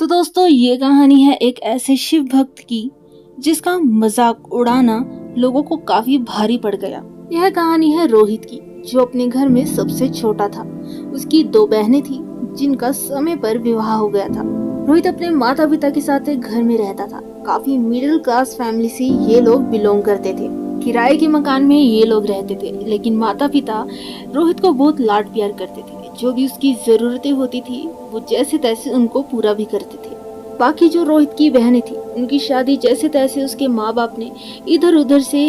तो दोस्तों ये कहानी है एक ऐसे शिव भक्त की जिसका मजाक उड़ाना लोगों को काफी भारी पड़ गया। यह कहानी है रोहित की, जो अपने घर में सबसे छोटा था। उसकी 2 बहनें थी जिनका समय पर विवाह हो गया था। रोहित अपने माता पिता के साथ एक घर में रहता था। काफी मिडिल क्लास फैमिली से ये लोग बिलोंग करते थे। किराए के मकान में ये लोग रहते थे, लेकिन माता पिता रोहित को बहुत लाड प्यार करते थे। जो भी उसकी जरूरतें होती थी वो जैसे तैसे उनको पूरा भी करते थे। बाकी जो रोहित की बहनें थी उनकी शादी जैसे तैसे उसके माँ बाप ने इधर उधर से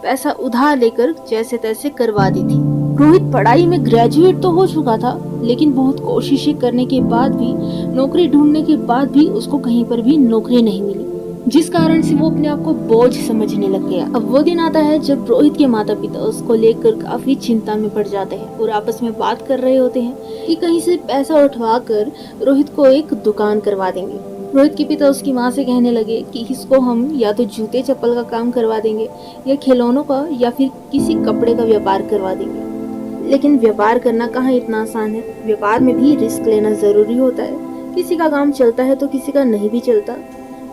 पैसा उधार लेकर जैसे तैसे करवा दी थी। रोहित पढ़ाई में ग्रेजुएट तो हो चुका था, लेकिन बहुत कोशिशें करने के बाद भी, नौकरी ढूंढने के बाद भी उसको कहीं पर भी नौकरी नहीं मिली, जिस कारण से वो अपने आप को बोझ समझने लग गया। अब वो दिन आता है जब रोहित के माता पिता उसको लेकर काफी चिंता में पड़ जाते हैं और आपस में बात कर रहे होते हैं कि कहीं से पैसा उठवा कर रोहित को एक दुकान करवा देंगे। रोहित के पिता उसकी माँ से कहने लगे कि इसको हम या तो जूते चप्पल का काम करवा देंगे या खिलौनों का या फिर किसी कपड़े का व्यापार करवा देंगे। लेकिन व्यापार करना कहाँ इतना आसान है। व्यापार में भी रिस्क लेना जरूरी होता है। किसी का काम चलता है तो किसी का नहीं भी चलता।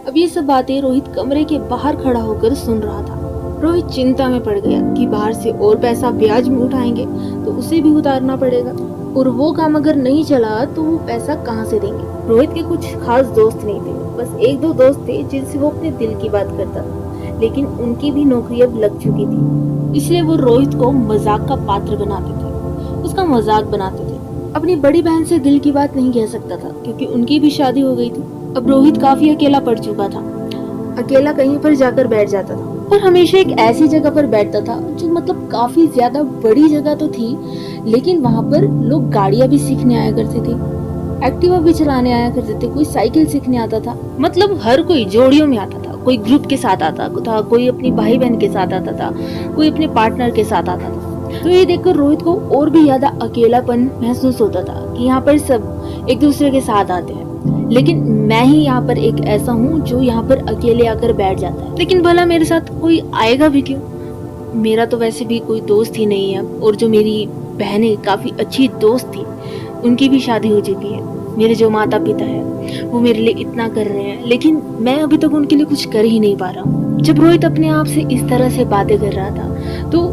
अब ये सब बातें रोहित कमरे के बाहर खड़ा होकर सुन रहा था। रोहित चिंता में पड़ गया कि बाहर से और पैसा ब्याज में उठाएंगे तो उसे भी उतारना पड़ेगा, और वो काम अगर नहीं चला तो वो पैसा कहाँ से देंगे। रोहित के कुछ खास दोस्त नहीं थे, बस 1-2 दोस्त थे जिनसे वो अपने दिल की बात करता था, लेकिन उनकी भी नौकरी अब लग चुकी थी। इसलिए वो रोहित को मजाक का पात्र बनाते थे, उसका मजाक बनाते थे। अपनी बड़ी बहन से दिल की बात नहीं कह सकता था क्योंकि उनकी भी शादी हो गई थी। अब रोहित काफी अकेला पड़ चुका था। अकेला कहीं पर जाकर बैठ जाता था और हमेशा एक ऐसी जगह पर बैठता था जो मतलब काफी ज्यादा बड़ी जगह तो थी, लेकिन वहाँ पर लोग गाड़ियाँ भी सीखने आया करते थे, एक्टिवा भी चलाने आया करते थे, कोई साइकिल सीखने आता था। मतलब हर कोई जोड़ियों में आता था, कोई ग्रुप के साथ आता था, कोई अपनी भाई बहन के साथ आता था, कोई अपने पार्टनर के साथ आता था। तो ये देखकर रोहित को और भी ज्यादा अकेलापन महसूस होता था कि यहाँ पर सब एक दूसरे के साथ आते हैं, लेकिन मैं ही यहाँ पर एक ऐसा हूँ जो यहाँ पर अकेले आकर बैठ जाता है। लेकिन भला मेरे साथ कोई आएगा भी क्यों? मेरा तो वैसे भी कोई दोस्त ही नहीं है, और जो मेरी बहनें काफी अच्छी दोस्त थी उनकी भी शादी हो चुकी है। मेरे जो माता पिता है वो मेरे लिए इतना कर रहे हैं, लेकिन मैं अभी तक उनके लिए कुछ कर ही नहीं पा रहा हूँ। जब रोहित अपने आप से इस तरह से बातें कर रहा था तो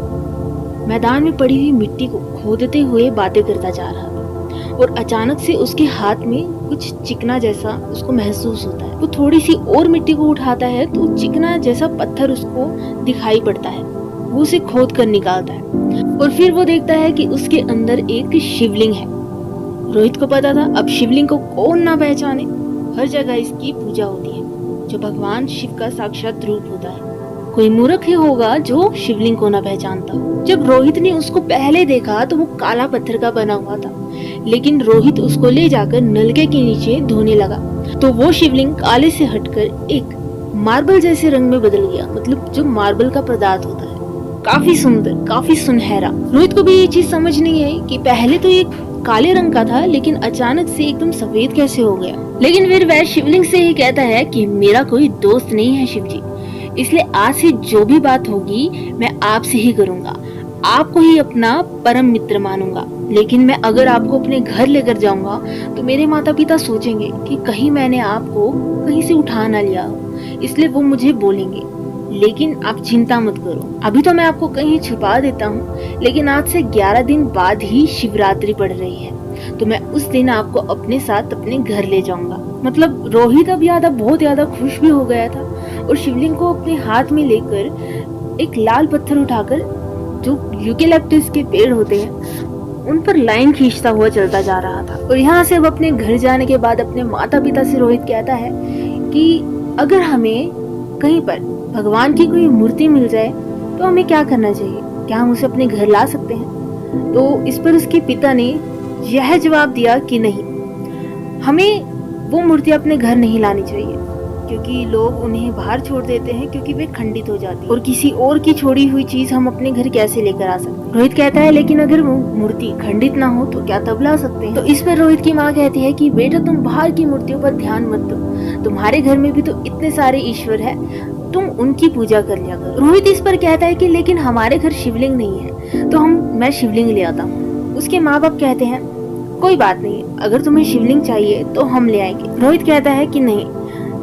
मैदान में पड़ी हुई मिट्टी को खोदते हुए बातें करता जा रहा था, और अचानक से उसके हाथ में कुछ चिकना जैसा उसको महसूस होता है। वो थोड़ी सी और मिट्टी को उठाता है तो चिकना जैसा पत्थर उसको दिखाई पड़ता है। वो उसे खोद कर निकालता है और फिर वो देखता है कि उसके अंदर एक शिवलिंग है। रोहित को पता था अब शिवलिंग को कौन ना पहचाने, हर जगह इसकी पूजा होती है, जो भगवान शिव का साक्षात रूप होता है। कोई मूर्ख ही होगा जो शिवलिंग को ना पहचानता हो। जब रोहित ने उसको पहले देखा तो वो काला पत्थर का बना हुआ था, लेकिन रोहित उसको ले जाकर नलके के नीचे धोने लगा तो वो शिवलिंग काले से हटकर एक मार्बल जैसे रंग में बदल गया। मतलब जो मार्बल का पदार्थ होता है, काफी सुंदर, काफी सुनहरा। रोहित को भी ये चीज समझ नहीं आई कि पहले तो ये काले रंग का था, लेकिन अचानक से एकदम सफेद कैसे हो गया। लेकिन फिर वह शिवलिंग से ही कहता है कि मेरा कोई दोस्त नहीं है शिव जी, इसलिए आज से जो भी बात होगी मैं आपसे ही करूंगा, आपको ही अपना परम मित्र मानूंगा। लेकिन मैं अगर आपको अपने घर लेकर जाऊंगा तो मेरे माता पिता सोचेंगे कि कहीं मैंने आपको कहीं से उठा ना लिया हो, इसलिए वो मुझे बोलेंगे। लेकिन आप चिंता मत करो, अभी तो मैं आपको कहीं छुपा देता हूँ, लेकिन आज से 11 दिन बाद ही शिवरात्रि पड़ रही है, तो मैं उस दिन आपको अपने साथ अपने घर ले जाऊंगा। मतलब रोहित अब बहुत ज्यादा खुश भी हो गया था, और शिवलिंग को अपने हाथ में लेकर एक लाल पत्थर उठाकर, जो यूकेलिप्टस के पेड़ होते हैं उन पर लाइन खींचता हुआ चलता जा रहा था। और यहाँ से अब अपने घर जाने के बाद अपने माता पिता से रोहित कहता है कि अगर हमें कहीं पर भगवान की कोई मूर्ति मिल जाए तो हमें क्या करना चाहिए, क्या हम उसे अपने घर ला सकते हैं? तो इस पर उसके पिता ने यह जवाब दिया कि नहीं, हमें वो मूर्ति अपने घर नहीं लानी चाहिए, क्योंकि लोग उन्हें बाहर छोड़ देते हैं क्योंकि वे खंडित हो जाती है, और किसी और की छोड़ी हुई चीज हम अपने घर कैसे लेकर आ सकते हैं? रोहित कहता है लेकिन अगर वो मूर्ति खंडित ना हो तो क्या तब ला सकते हैं? तो इस पर रोहित की माँ कहती है कि बेटा तुम बाहर की मूर्तियों पर ध्यान मत दो, तुम्हारे घर में भी तो इतने सारे ईश्वर है, तुम उनकी पूजा कर लिया करो। रोहित इस पर कहता है कि लेकिन हमारे घर शिवलिंग नहीं है, तो मैं शिवलिंग ले आता हूँ। उसके माँ बाप कहते हैं कोई बात नहीं, अगर तुम्हें शिवलिंग चाहिए तो हम ले आएंगे। रोहित कहता है कि नहीं,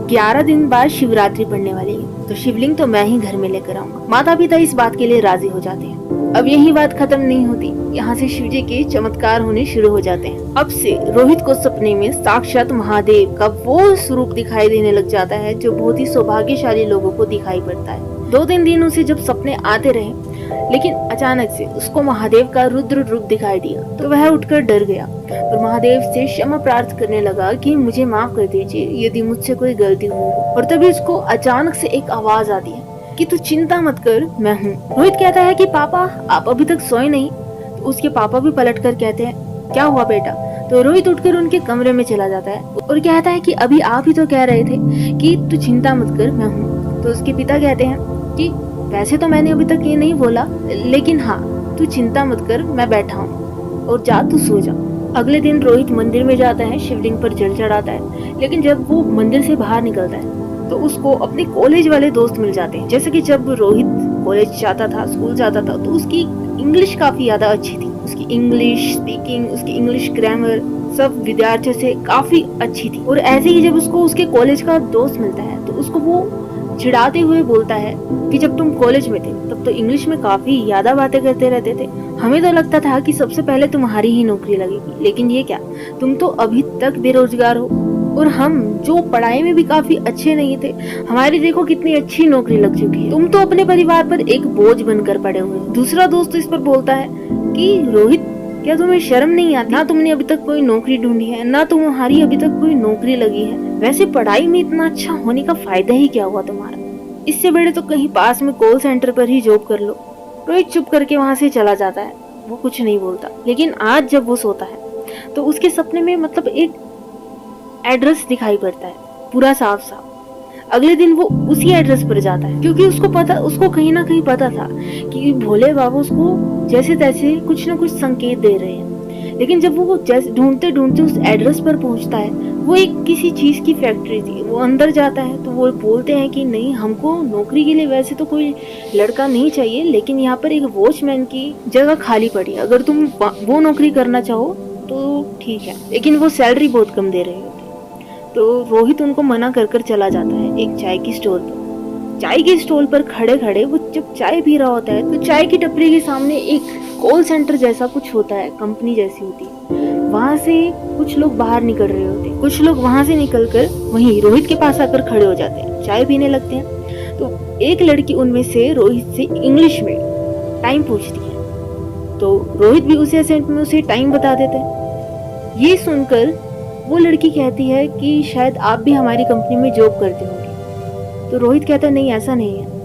11 दिन बाद शिवरात्रि पड़ने वाली है, तो शिवलिंग तो मैं ही घर में लेकर आऊंगा। माता पिता इस बात के लिए राजी हो जाते हैं। अब यही बात खत्म नहीं होती, यहाँ से शिवजी के चमत्कार होने शुरू हो जाते हैं। अब से रोहित को सपने में साक्षात महादेव का वो स्वरूप दिखाई देने लग जाता है जो बहुत ही सौभाग्यशाली लोगों को दिखाई पड़ता है। 2-3 दिन उसे जब सपने आते रहे, लेकिन अचानक से उसको महादेव का रुद्र रूप दिखाई दिया, तो वह उठकर डर गया और महादेव से क्षमा प्रार्थना करने लगा कि मुझे माफ कर दीजिए यदि मुझसे कोई गलती हुई हो। और तभी उसको अचानक से एक आवाज आती है कि तू चिंता मत कर, मैं हूँ। रोहित कहता है कि पापा आप अभी तक सोए नहीं। तो उसके पापा भी पलट कर कहते हैं क्या हुआ बेटा। तो रोहित उठकर उनके कमरे में चला जाता है और कहता है कि अभी आप ही तो कह रहे थे कि तू चिंता मत कर, मैं हूँ। तो उसके पिता कहते हैं कि वैसे तो मैंने अभी तक ये नहीं बोला, लेकिन हाँ तू चिंता मत कर, मैं बैठा हूँ और जा तू सो जा। अगले दिन रोहित मंदिर में जाता है, शिवलिंग पर जल चढ़ाता है। लेकिन जब वो मंदिर से बाहर निकलता है तो उसको अपने कॉलेज वाले दोस्त मिल जाते हैं। जैसे कि जब रोहित कॉलेज जाता था, स्कूल जाता था, तो उसकी इंग्लिश काफी ज्यादा अच्छी थी। उसकी इंग्लिश स्पीकिंग, उसकी इंग्लिश ग्रामर सब विद्यार्थियों से काफी अच्छी थी। और ऐसे ही जब उसको उसके कॉलेज का दोस्त मिलता है तो उसको वो चिढ़ाते हुए बोलता है कि जब तुम कॉलेज में थे तब तो इंग्लिश में काफी ज्यादा बातें करते रहते थे, हमें तो लगता था कि सबसे पहले तुम्हारी ही नौकरी लगेगी, लेकिन ये क्या, तुम तो अभी तक बेरोजगार हो। और हम जो पढ़ाई में भी काफी अच्छे नहीं थे, हमारी देखो कितनी अच्छी नौकरी लग चुकी है, तुम तो अपने परिवार पर एक बोझ बनकर पड़े हुए हो। दूसरा दोस्त इस पर बोलता है कि रोहित क्या तुम्हें शर्म नहीं आती, ना तुमने अभी तक कोई नौकरी ढूंढी है, ना तुम्हारी अभी तक कोई नौकरी लगी है, वैसे पढ़ाई में इतना अच्छा होने का फायदा ही क्या हुआ तुम्हारा, इससे बड़े तो कहीं पास में कॉल सेंटर पर ही जॉब कर लो। रोहित चुप करके वहाँ से चला जाता है, वो कुछ नहीं बोलता। लेकिन आज जब वो सोता है तो उसके सपने में मतलब एक एड्रेस दिखाई पड़ता है, पूरा साफ साफ। अगले दिन वो उसी एड्रेस पर जाता है, क्योंकि उसको कहीं ना कहीं पता था कि भोले बाबा उसको जैसे तैसे कुछ ना कुछ संकेत दे रहे हैं। लेकिन जब वो ढूंढते ढूंढते उस एड्रेस पर पहुंचता है, वो एक किसी चीज की फैक्ट्री थी। वो अंदर जाता है तो वो बोलते हैं कि नहीं, हमको नौकरी के लिए वैसे तो कोई लड़का नहीं चाहिए, लेकिन यहाँ पर एक वॉचमैन की जगह खाली पड़ी है, अगर तुम वो नौकरी करना चाहो तो ठीक है, लेकिन वो सैलरी बहुत कम दे रहे होते। तो रोहित उनको मना कर चला जाता है एक चाय की स्टोर पर। चाय के स्टॉल पर खड़े खड़े वो जब चाय पी रहा होता है तो चाय की टपरी के सामने एक कॉल सेंटर जैसा कुछ होता है, कंपनी जैसी होती है। वहां से कुछ लोग बाहर निकल रहे होते हैं, कुछ लोग वहां से निकलकर वहीं रोहित के पास आकर खड़े हो जाते हैं, चाय पीने लगते हैं। तो एक लड़की उनमें से रोहित से इंग्लिश में टाइम पूछती है, तो रोहित भी उसी एसेंट में उसे टाइम बता देते हैं। ये सुनकर वो लड़की कहती है कि शायद आप भी हमारी कंपनी में जॉब करते होंगे। तो रोहित कहता है नहीं, ऐसा नहीं है,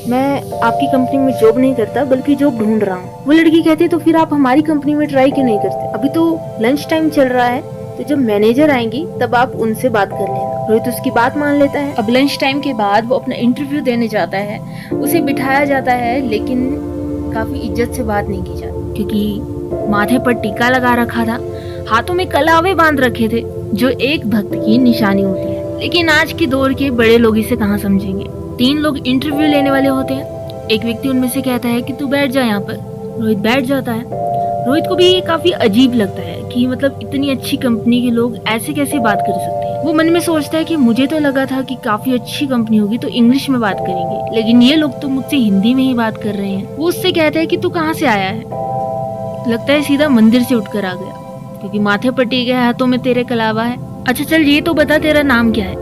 मैं आपकी कंपनी में जॉब नहीं करता बल्कि जॉब ढूंढ रहा हूँ। वो लड़की कहती है तो फिर आप हमारी कंपनी में ट्राई क्यों नहीं करते, अभी तो लंच टाइम चल रहा है, तो जब मैनेजर आएंगी तब आप उनसे बात कर लेना। रोहित उसकी बात मान लेता है। अब लंच टाइम के बाद वो अपना इंटरव्यू देने जाता है, उसे बिठाया जाता है, लेकिन काफी इज्जत से बात नहीं की जाती, क्योंकि माथे पर टीका लगा रखा था, हाथों में कलावे बांध रखे थे, जो एक भक्त की निशानी होती है। लेकिन आज के दौर के बड़े लोग इसे कहाँ समझेंगे। 3 लोग इंटरव्यू लेने वाले होते हैं, एक व्यक्ति उनमें से कहता है कि तू बैठ जा यहाँ पर। रोहित बैठ जाता है। रोहित को भी ये काफी अजीब लगता है कि मतलब इतनी अच्छी कंपनी के लोग ऐसे कैसे बात कर सकते हैं। वो मन में सोचता है कि मुझे तो लगा था कि काफी अच्छी कंपनी होगी तो इंग्लिश में बात करेंगे, लेकिन ये लोग तो मुझसे हिंदी में ही बात कर रहे हैं। वो उससे कहता है कि तू कहाँ से आया है, लगता है सीधा मंदिर से उठकर आ गया, क्योंकि माथे पर टीका है, हाथों में तेरे कलावा है। अच्छा चल ये तो बता तेरा नाम क्या है।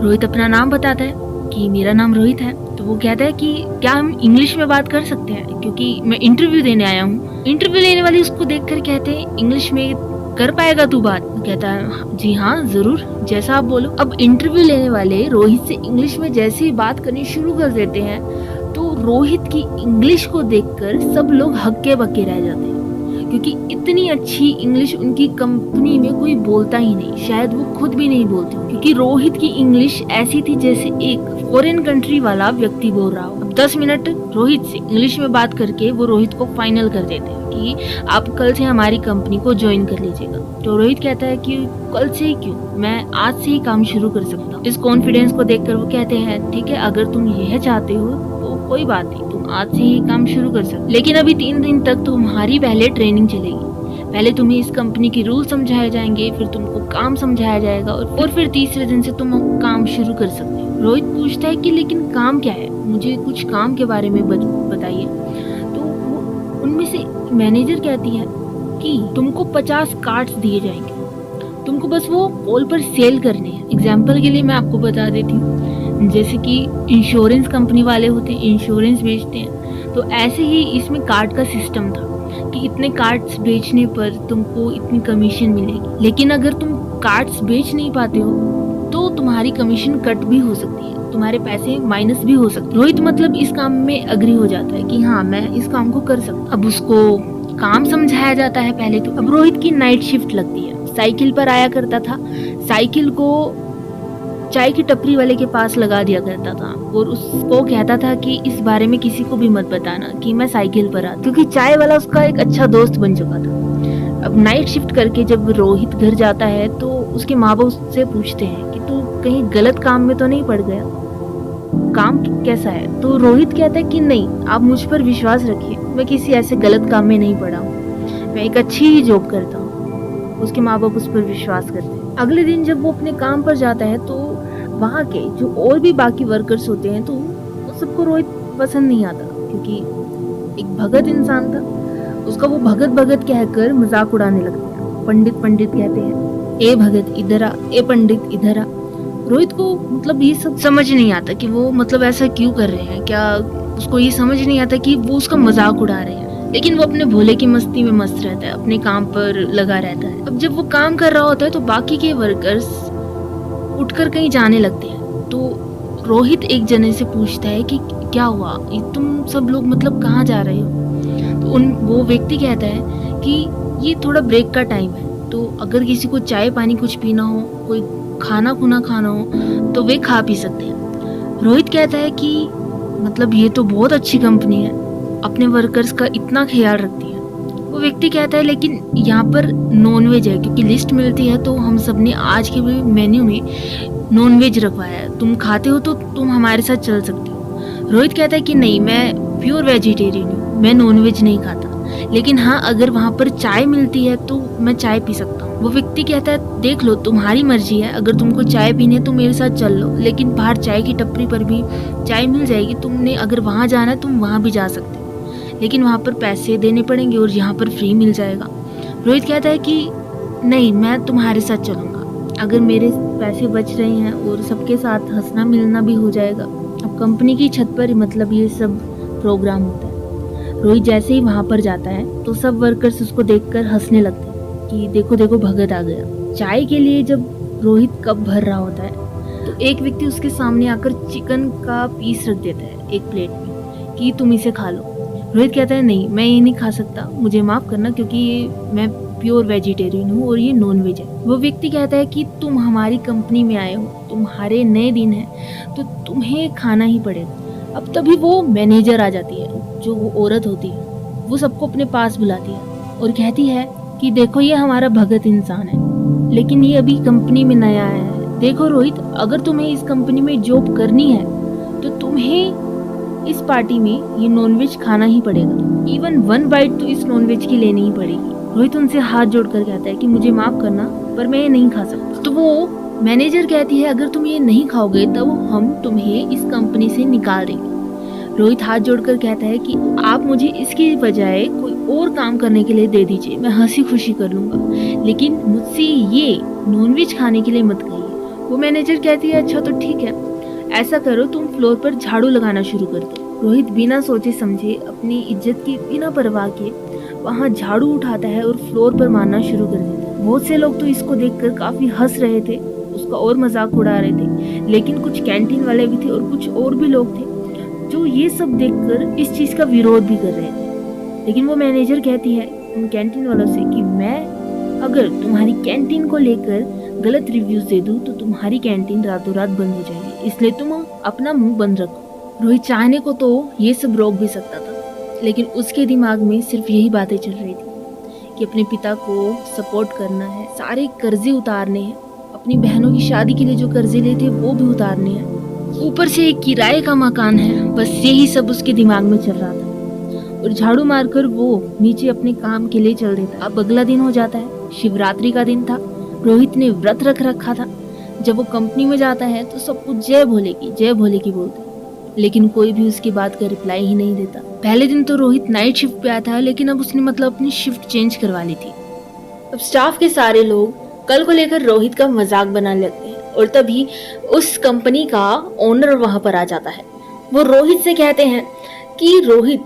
रोहित अपना नाम बताता है कि मेरा नाम रोहित है। तो वो कहता है कि क्या हम इंग्लिश में बात कर सकते हैं, क्योंकि मैं इंटरव्यू देने आया हूँ। इंटरव्यू लेने वाले उसको देखकर कहते हैं इंग्लिश में कर पाएगा तू बात। कहता है जी हाँ जरूर, जैसा आप बोलो। अब इंटरव्यू लेने वाले रोहित से इंग्लिश में जैसे ही बात करनी शुरू कर देते हैं तो रोहित की इंग्लिश को देखकर सब लोग हक्के बक्के रह जाते हैं, क्योंकि इतनी अच्छी इंग्लिश उनकी कंपनी में कोई बोलता ही नहीं, शायद वो खुद भी नहीं बोलते, क्योंकि रोहित की इंग्लिश ऐसी थी जैसे एक फॉरेन कंट्री वाला व्यक्ति बोल रहा हो। अब 10 मिनट रोहित से इंग्लिश में बात करके वो रोहित को फाइनल कर देते हैं कि आप कल से हमारी कंपनी को ज्वाइन कर लीजिएगा। तो रोहित कहता है कि कल से ही क्यों, मैं आज से ही काम शुरू कर सकता हूँ। इस कॉन्फिडेंस को देखकर वो कहते हैं ठीक है, अगर तुम यह चाहते हो तो कोई बात नहीं, तुम आज से ही काम शुरू कर सकते, लेकिन अभी 3 दिन तक तुम्हारी पहले ट्रेनिंग चलेगी। पहले तुम्हें इस कंपनी के रूल समझाए जाएंगे, फिर तुमको काम समझाया जाएगा और फिर तीसरे दिन से तुम काम शुरू कर सकते हो। रोहित पूछता है कि लेकिन काम क्या है, मुझे कुछ काम के बारे में बताइए। तो उनमें से मैनेजर कहती है कि तुमको 50 कार्ड्स दिए जाएंगे, तुमको बस वो कॉल पर सेल करने हैं। एग्जाम्पल के लिए मैं आपको बता देती हूँ, जैसे कि इंश्योरेंस कंपनी वाले होते हैं, इंश्योरेंस बेचते हैं, तो ऐसे ही इसमें कार्ड का सिस्टम था कि इतने कार्ड्स बेचने पर तुमको इतनी कमीशन मिलेगी। लेकिन अगर तुम कार्ड्स बेच नहीं पाते हो तो तुम्हारी कमीशन कट भी हो सकती है, तुम्हारे पैसे माइनस भी हो सकते हैं। रोहित मतलब इस काम में अग्री हो जाता है कि हाँ मैं इस काम को कर सकता। अब उसको काम समझाया जाता है पहले तो। अब रोहित की नाइट शिफ्ट लगती है, साइकिल पर आया करता था, साइकिल को चाय की टपरी वाले के पास लगा दिया करता था और उसको कहता था कि इस बारे में किसी को भी मत बताना कि मैं साइकिल पर आता, क्योंकि चाय वाला उसका एक अच्छा दोस्त बन चुका था। अब नाइट शिफ्ट करके जब रोहित घर जाता है तो उसके माँ बाप उससे पूछते हैं कि तू कहीं गलत काम में तो नहीं पड़ गया, काम कैसा है। तो रोहित कहता है कि नहीं, आप मुझ पर विश्वास रखिए, मैं किसी ऐसे गलत काम में नहीं पड़ा हूँ, मैं एक अच्छी ही जॉब करता हूँ। उसके माँ बाप उस पर विश्वास करते हैं। अगले दिन जब वो अपने काम पर जाता है तो वहाँ के जो और भी बाकी वर्कर्स होते हैं तो उन सबको रोहित पसंद नहीं आता, क्योंकि एक भगत इंसान था, उसका वो भगत भगत कहकर मजाक उड़ाने लगते हैं। पंडित पंडित कहते हैं, ए भगत इधर आ, ए पंडित इधर आ। रोहित को मतलब ये सब समझ नहीं आता कि वो मतलब ऐसा क्यों कर रहे हैं, क्या उसको ये समझ नहीं आता कि वो उसका मजाक उड़ा रहे हैं। लेकिन वो अपने भोले की मस्ती में मस्त रहता है, अपने काम पर लगा रहता है। अब जब वो काम कर रहा होता है तो बाकी के वर्कर्स उठकर कहीं जाने लगते हैं। तो रोहित एक जने से पूछता है कि क्या हुआ, तुम सब लोग मतलब कहाँ जा रहे हो। तो वो व्यक्ति कहता है कि ये थोड़ा ब्रेक का टाइम है, तो अगर किसी को चाय पानी कुछ पीना हो, कोई खाना खुना खाना हो तो वे खा पी सकते हैं। रोहित कहता है कि मतलब ये तो बहुत अच्छी कंपनी है, अपने वर्कर्स का इतना ख्याल रखती है। वो व्यक्ति कहता है लेकिन यहाँ पर नॉनवेज है, क्योंकि लिस्ट मिलती है तो हम सब ने आज के मेन्यू में नॉनवेज रखवाया है, तुम खाते हो तो तुम हमारे साथ चल सकते हो। रोहित कहता है कि नहीं, मैं प्योर वेजिटेरियन हूँ, मैं नॉनवेज नहीं खाता, लेकिन हाँ अगर वहाँ पर चाय मिलती है तो मैं चाय पी सकता हूँ। वो व्यक्ति कहता है देख लो तुम्हारी मर्जी है, अगर तुमको चाय पीनी है तो मेरे साथ चल लो, लेकिन बाहर चाय की टपरी पर भी चाय मिल जाएगी, तुमने अगर वहाँ जाना है तुम वहाँ भी जा सकते हो, लेकिन वहाँ पर पैसे देने पड़ेंगे और यहाँ पर फ्री मिल जाएगा। रोहित कहता है कि नहीं, मैं तुम्हारे साथ चलूँगा, अगर मेरे पैसे बच रहे हैं और सबके साथ हंसना मिलना भी हो जाएगा। अब कंपनी की छत पर मतलब ये सब प्रोग्राम होता है। रोहित जैसे ही वहाँ पर जाता है तो सब वर्कर्स उसको देखकर हंसने लगते हैं कि देखो देखो भगत आ गया। चाय के लिए जब रोहित कप भर रहा होता है तो एक व्यक्ति उसके सामने आकर चिकन का पीस रख देता है एक प्लेट में कि तुम इसे खा लो। रोहित कहता है नहीं, मैं ये नहीं खा सकता, मुझे माफ़ करना, क्योंकि ये मैं प्योर वेजिटेरियन हूँ और ये नॉन वेज है। वो व्यक्ति कहता है कि तुम हमारी कंपनी में आए हो, तुम्हारे नए दिन है तो तुम्हें खाना ही पड़ेगा। अब तभी वो मैनेजर आ जाती है, जो वो औरत होती है, वो सबको अपने पास बुलाती है और कहती है कि देखो ये हमारा भगत इंसान है, लेकिन ये अभी कंपनी में नया आया है। देखो रोहित, अगर तुम्हें इस कंपनी में जॉब करनी है तो तुम्हें इस पार्टी में ये नॉनवेज खाना ही पड़ेगा, इवन 1 बाइट तो इस नॉनवेज की लेनी ही पड़ेगी। रोहित उनसे हाथ जोड़कर कहता है कि मुझे माफ करना, पर मैं ये नहीं खा सकता। तो वो मैनेजर कहती है अगर तुम ये नहीं खाओगे तब हम तुम्हें इस कंपनी से निकाल देंगे। रोहित हाथ जोड़कर कहता है कि आप मुझे इसकी बजाय कोई और काम करने के लिए दे दीजिए, मैं हंसी खुशी कर लूंगा, लेकिन मुझसे ये नॉनवेज खाने के लिए मत कहिए। वो मैनेजर कहती है अच्छा तो ठीक है, ऐसा करो तुम फ्लोर पर झाड़ू लगाना शुरू कर दो। रोहित बिना सोचे समझे अपनी इज्जत की बिना परवाह के वहाँ झाड़ू उठाता है और फ्लोर पर मारना शुरू कर देता है। बहुत से लोग तो इसको देखकर काफी हंस रहे थे, उसका और मजाक उड़ा रहे थे, लेकिन कुछ कैंटीन वाले भी थे और कुछ और भी लोग थे जो ये सब देखकर इस चीज का विरोध भी कर रहे थे। लेकिन वो मैनेजर कहती है उन कैंटीन वालों से कि मैं अगर तुम्हारी कैंटीन को लेकर गलत रिव्यूज दे दूं तो तुम्हारी कैंटीन रातों रात बंद हो जाएगी, इसलिए तुम अपना मुंह बंद रखो। रोहित चाहने को तो ये सब रोक भी सकता था, लेकिन उसके दिमाग में सिर्फ यही बातें चल रही थी कि अपने पिता को सपोर्ट करना है, सारे कर्जे उतारने हैं, अपनी बहनों की शादी के लिए जो कर्जे लिए थे वो भी उतारने हैं, ऊपर से एक किराए का मकान है। बस यही सब उसके दिमाग में चल रहा था। और झाड़ू मारकर वो नीचे अपने काम के लिए चल देता। अब अगला दिन हो जाता है, शिवरात्रि का दिन था। रोहित ने व्रत रख रखा था। जब वो कंपनी में जाता है तो सब कुछ जय भोले की बोलते हैं, लेकिन कोई भी उसकी बात का रिप्लाई ही नहीं देता। पहले दिन तो रोहित नाइट शिफ्ट पे आया था, लेकिन अब उसने अपनी शिफ्ट चेंज करवा ली थी। अब स्टाफ के सारे लोग कल को लेकर रोहित का मजाक बनाने लगते हैं और तभी उस कंपनी का ओनर वहां पर आ जाता है। वो रोहित से कहते हैं कि रोहित,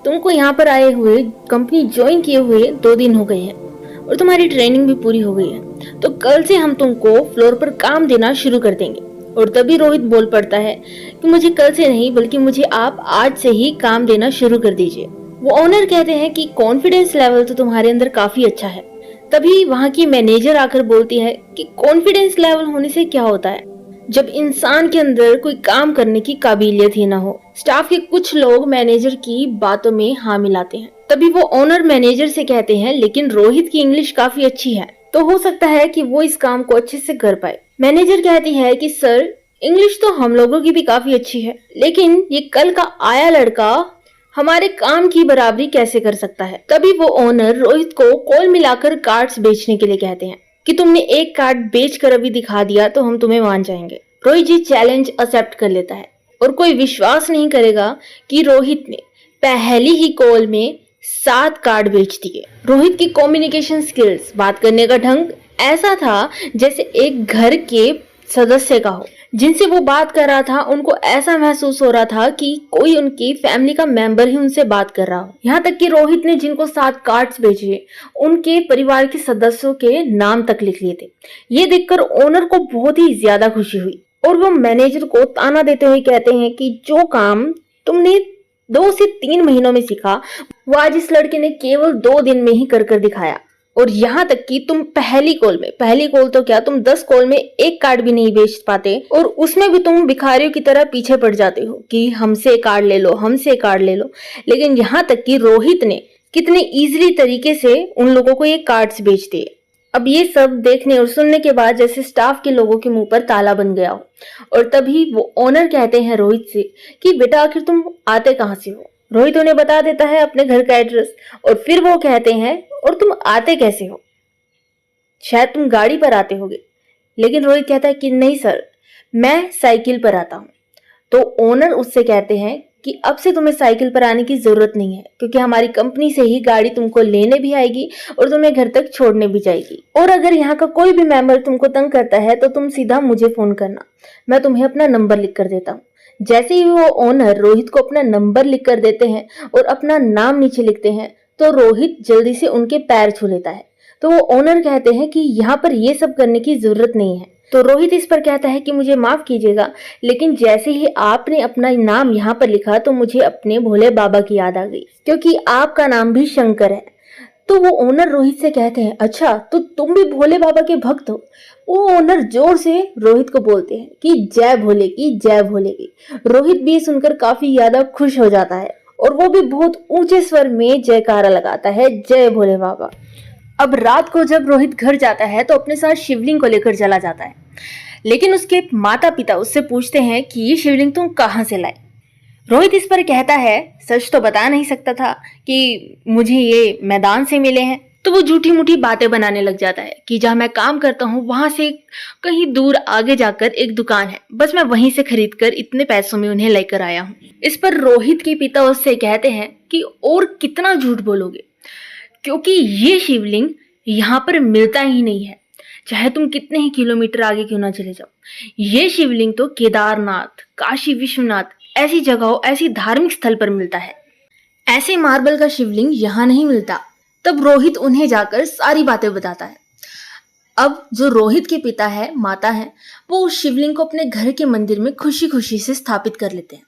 तुमको यहाँ पर आए हुए, कंपनी ज्वाइन किए हुए 2 दिन हो गए हैं और तुम्हारी ट्रेनिंग भी पूरी हो गई है, तो कल से हम तुमको फ्लोर पर काम देना शुरू कर देंगे। और तभी रोहित बोल पड़ता है कि मुझे कल से नहीं, बल्कि मुझे आप आज से ही काम देना शुरू कर दीजिए। वो ओनर कहते हैं कि कॉन्फिडेंस लेवल तो तुम्हारे अंदर काफी अच्छा है। तभी वहाँ की मैनेजर आकर बोलती है कि कॉन्फिडेंस लेवल होने से क्या होता है जब इंसान के अंदर कोई काम करने की काबिलियत ही ना हो। स्टाफ के कुछ लोग मैनेजर की बातों में हाँ मिलाते हैं। तभी वो ओनर मैनेजर से कहते हैं, लेकिन रोहित की इंग्लिश काफी अच्छी है, तो हो सकता है कि वो इस काम को अच्छे से कर पाए। मैनेजर कहती है कि सर, इंग्लिश तो हम लोगों की भी काफी अच्छी है, लेकिन ये कल का आया लड़का हमारे काम की बराबरी कैसे कर सकता है। तभी वो ओनर रोहित को कॉल मिलाकर कार्ड्स बेचने के लिए कहते हैं कि तुमने एक कार्ड बेचकर अभी दिखा दिया तो हम तुम्हें मान जाएंगे। रोहित जी चैलेंज एक्सेप्ट कर लेता है और कोई विश्वास नहीं करेगा कि रोहित ने पहली ही कॉल में 7 कार्ड बेच दिए। रोहित की कम्युनिकेशन स्किल्स, बात करने का ढंग ऐसा था जैसे एक घर के सदस्य का हो। जिनसे वो बात कर रहा था उनको ऐसा महसूस हो रहा था कि कोई उनकी फैमिली का मेंबर ही उनसे बात कर रहा हो। यहाँ तक कि रोहित ने जिनको 7 कार्ड्स भेजे उनके परिवार के सदस्यों के नाम तक लिख लिए थे। ये देखकर ओनर को बहुत ही ज्यादा खुशी हुई और वो मैनेजर को ताना देते हुए कहते हैं कि जो काम तुमने 2 से 3 महीनों में सीखा वो आज इस लड़के ने केवल 2 दिन में ही कर दिखाया। और यहाँ तक कि तुम पहली कॉल तो क्या, तुम 10 कॉल में 1 कार्ड भी नहीं बेच पाते और उसमें भी तुम भिखारियों की तरह पीछे पड़ जाते हो कि हमसे कार्ड ले लो, हमसे कार्ड ले लो। लेकिन यहाँ तक कि रोहित ने कितने इजीली तरीके से उन लोगों को ये कार्ड्स बेच दिए। अब ये सब देखने और सुनने के बाद जैसे स्टाफ के लोगों के मुंह पर ताला बन गया हो। और तभी वो ओनर कहते हैं रोहित से कि बेटा, आखिर तुम आते कहाँ से हो। रोहित उन्हें बता देता है अपने घर का एड्रेस और फिर वो कहते हैं, और तुम आते कैसे हो, शायद तुम गाड़ी पर आते होगे। लेकिन रोहित कहता है कि नहीं सर, मैं साइकिल पर आता हूँ। तो ओनर उससे कहते हैं कि अब से तुम्हें साइकिल पर आने की जरूरत नहीं है, क्योंकि हमारी कंपनी से ही गाड़ी तुमको लेने भी आएगी और तुम्हें घर तक छोड़ने भी जाएगी। और अगर यहाँ का कोई भी मेंबर तुमको तंग करता है तो तुम सीधा मुझे फोन करना, मैं तुम्हें अपना नंबर लिख कर देता हूँ। जैसे ही वो ओनर रोहित को अपना नंबर लिख कर देते हैं और अपना नाम नीचे लिखते हैं तो रोहित जल्दी से उनके पैर छू लेता है। तो वो ओनर कहते हैं कि यहाँ पर ये सब करने की जरूरत नहीं है। तो रोहित इस पर कहता है कि मुझे माफ कीजिएगा, लेकिन जैसे ही आपने अपना नाम यहाँ पर लिखा तो मुझे अपने भोले बाबा की याद आ गई, क्योंकि आपका नाम भी शंकर है। तो वो ओनर रोहित से कहते हैं, अच्छा तो तुम भी भोले बाबा के भक्त हो। वो ओनर जोर से रोहित को बोलते हैं कि जय भोले की, जय भोले की। रोहित भी सुनकर काफी ज्यादा खुश हो जाता है और वो भी बहुत ऊंचे स्वर में जयकारा लगाता है, जय भोले बाबा। अब रात को जब रोहित घर जाता है तो अपने साथ शिवलिंग को लेकर चला जाता है, लेकिन उसके माता पिता उससे पूछते हैं कि ये शिवलिंग तुम कहाँ से लाए। रोहित इस पर कहता है, सच तो बता नहीं सकता था कि मुझे ये मैदान से मिले हैं। तो वो झूठी मूठी बातें बनाने लग जाता है कि जहाँ मैं काम करता हूँ वहां से कहीं दूर आगे जाकर एक दुकान है, बस मैं वहीं से खरीद कर इतने पैसों में उन्हें लेकर आया हूँ। इस पर रोहित के पिता उससे कहते हैं कि और कितना झूठ बोलोगे, क्योंकि ये शिवलिंग यहाँ पर मिलता ही नहीं है, चाहे तुम कितने ही किलोमीटर आगे क्यों ना चले जाओ। ये शिवलिंग तो केदारनाथ, काशी विश्वनाथ ऐसी जगहों, ऐसी धार्मिक स्थल पर मिलता है। ऐसे मार्बल का शिवलिंग यहाँ नहीं मिलता। तब रोहित उन्हें जाकर सारी बातें बताता है। अब जो रोहित के पिता है, माता है, वो उस शिवलिंग को अपने घर के मंदिर में खुशी खुशी से स्थापित कर लेते हैं।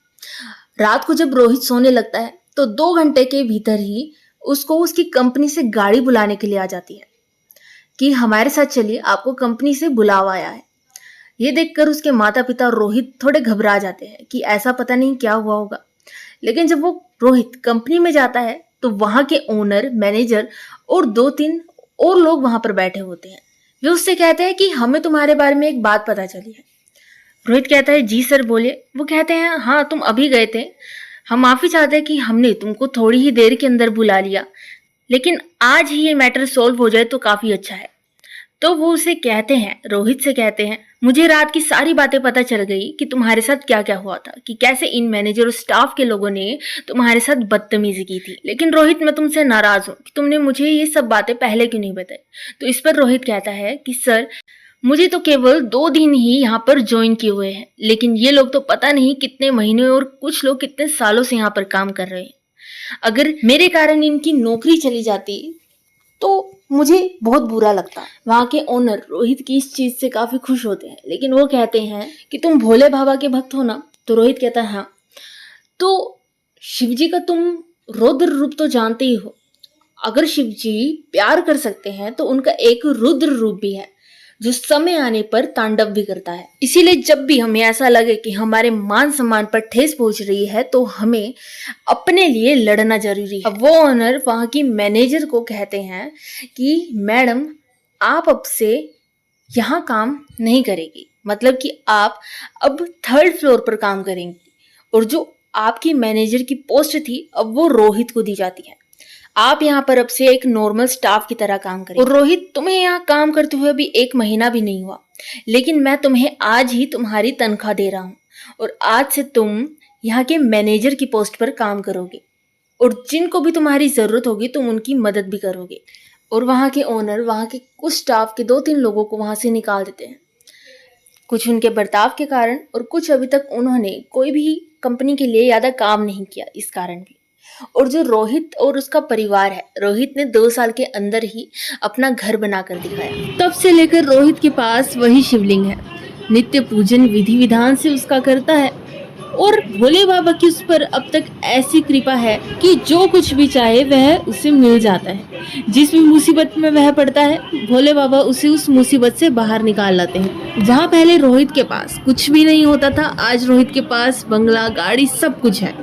रात को जब रोहित सोने लगता है तो 2 घंटे के भीतर ही उसको उसकी कंपनी से गाड़ी बुलाने के लिए आ जाती है कि हमारे साथ चलिए, आपको कंपनी से बुलावा आया है। ये देखकर उसके माता पिता और रोहित थोड़े घबरा जाते हैं कि ऐसा पता नहीं क्या हुआ होगा। लेकिन जब वो रोहित कंपनी में जाता है तो वहां के ओनर, मैनेजर और 2-3 और लोग वहां पर बैठे होते हैं। वे उससे कहते हैं कि हमें तुम्हारे बारे में एक बात पता चली है। रोहित कहता है, जी सर बोलिए। वो कहते हैं, हाँ तुम अभी गए थे हम माफी चाहते हैं कि हमने तुमको थोड़ी ही देर के अंदर बुला लिया, लेकिन आज ही ये मैटर सॉल्व हो जाए तो काफी अच्छा है। तो वो उसे कहते हैं, रोहित से कहते हैं, मुझे रात की सारी बातें पता चल गई कि तुम्हारे साथ क्या क्या हुआ था, कि कैसे इन मैनेजर और स्टाफ के लोगों ने तुम्हारे साथ बदतमीजी की थी। लेकिन रोहित, मैं तुमसे नाराज हूँ कि तुमने मुझे ये सब बातें पहले क्यों नहीं बताई। तो इस पर रोहित कहता है कि सर, मुझे तो केवल 2 दिन ही यहाँ पर ज्वाइन किए हुए हैं, लेकिन ये लोग तो पता नहीं कितने महीने और कुछ लोग कितने सालों से यहाँ पर काम कर रहे हैं। अगर मेरे कारण इनकी नौकरी चली जाती तो मुझे बहुत बुरा लगता। वहाँ के ओनर रोहित की इस चीज से काफी खुश होते हैं, लेकिन वो कहते हैं कि तुम भोले बाबा के भक्त हो ना। तो रोहित कहता है हाँ। तो शिवजी का तुम रौद्र रूप तो जानते ही हो। अगर शिवजी प्यार कर सकते हैं तो उनका एक रुद्र रूप भी है जो समय आने पर तांडव भी करता है। इसीलिए जब भी हमें ऐसा लगे कि हमारे मान सम्मान पर ठेस पहुंच रही है तो हमें अपने लिए लड़ना जरूरी है। अब वो ओनर वहां की मैनेजर को कहते हैं कि मैडम, आप अब से यहाँ काम नहीं करेगी, मतलब कि आप अब 3rd फ्लोर पर काम करेंगी, और जो आपकी मैनेजर की पोस्ट थी अब वो रोहित को दी जाती है। आप यहाँ पर अब से एक नॉर्मल स्टाफ की तरह काम करें। और रोहित, तुम्हें यहाँ काम करते हुए अभी 1 महीना भी नहीं हुआ, लेकिन मैं तुम्हें आज ही तुम्हारी तनख्वाह दे रहा हूँ और आज से तुम यहाँ के मैनेजर की पोस्ट पर काम करोगे और जिनको भी तुम्हारी जरूरत होगी तुम उनकी मदद भी करोगे। और वहाँ के ओनर वहाँ के कुछ स्टाफ के 2-3 लोगों को वहाँ से निकाल देते हैं, कुछ उनके बर्ताव के कारण और कुछ अभी तक उन्होंने कोई भी कंपनी के लिए ज़्यादा काम नहीं किया इस कारण भी। और जो रोहित और उसका परिवार है, रोहित ने 2 साल के अंदर ही अपना घर बनाकर दिखाया। तब से लेकर रोहित के पास वही शिवलिंग है, नित्य पूजन विधि विधान से उसका करता है और भोले बाबा की उस पर अब तक ऐसी कृपा है कि जो कुछ भी चाहे वह उसे मिल जाता है। जिस भी मुसीबत में वह पड़ता है भोले बाबा उसे उस मुसीबत से बाहर निकाल लाते हैं। जहाँ पहले रोहित के पास कुछ भी नहीं होता था, आज रोहित के पास बंगला, गाड़ी, सब कुछ है।